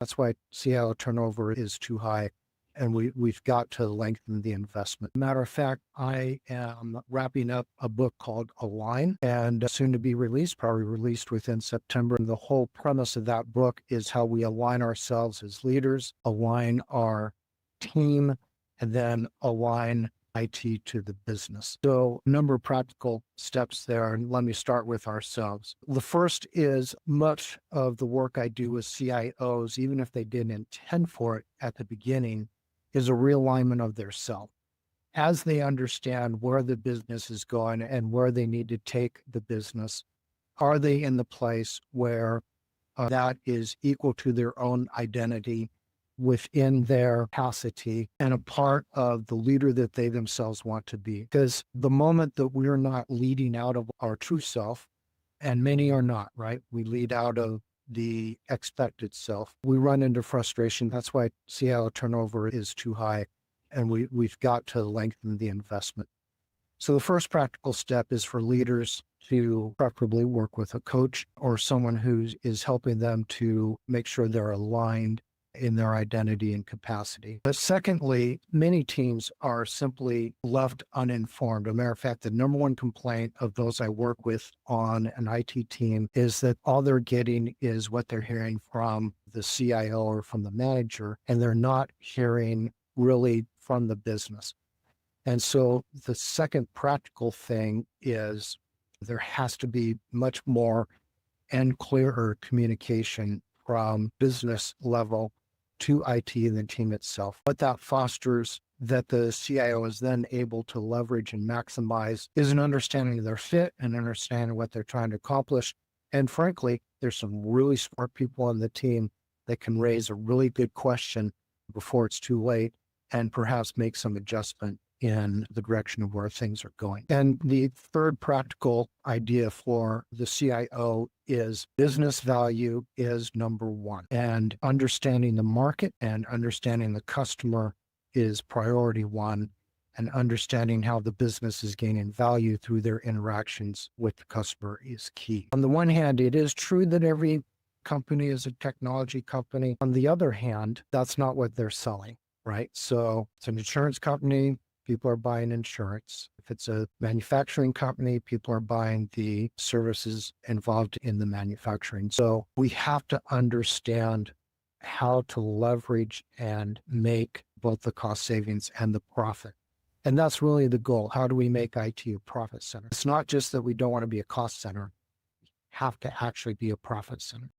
That's why CIO turnover is too high, and we've got to lengthen the investment. Matter of fact, I am wrapping up a book called Align, and soon to be released, probably released within September. And the whole premise of that book is how we align ourselves as leaders, align our team, and then align IT to the business. So a number of practical steps there, and let me start with ourselves. The first is much of the work I do with CIOs, even if they didn't intend for it at the beginning, is a realignment of their self. As they understand where the business is going and where they need to take the business, are they in the place where that is equal to their own identity within their capacity and a part of the leader that they themselves want to be? Because the moment that we're not leading out of our true self, and many are not, right? We lead out of the expected self. We run into frustration. That's why CIO turnover is too high, and we've got to lengthen the investment. So the first practical step is for leaders to preferably work with a coach or someone who is helping them to make sure they're aligned in their identity and capacity. But secondly, many teams are simply left uninformed. As a matter of fact, the number one complaint of those I work with on an IT team is that all they're getting is what they're hearing from the CIO or from the manager, and they're not hearing really from the business. And so the second practical thing is there has to be much more and clearer communication from business level to IT and the team itself. What that fosters that the CIO is then able to leverage and maximize is an understanding of their fit and understanding what they're trying to accomplish. And frankly, there's some really smart people on the team that can raise a really good question before it's too late and perhaps make some adjustment in the direction of where things are going. And the third practical idea for the CIO is business value is number one. And understanding the market and understanding the customer is priority one. And understanding how the business is gaining value through their interactions with the customer is key. On the one hand, it is true that every company is a technology company. On the other hand, that's not what they're selling, right? So it's an insurance company. People are buying insurance. If it's a manufacturing company, people are buying the services involved in the manufacturing. So we have to understand how to leverage and make both the cost savings and the profit. And that's really the goal. How do we make IT a profit center? It's not just that we don't want to be a cost center. We have to actually be a profit center.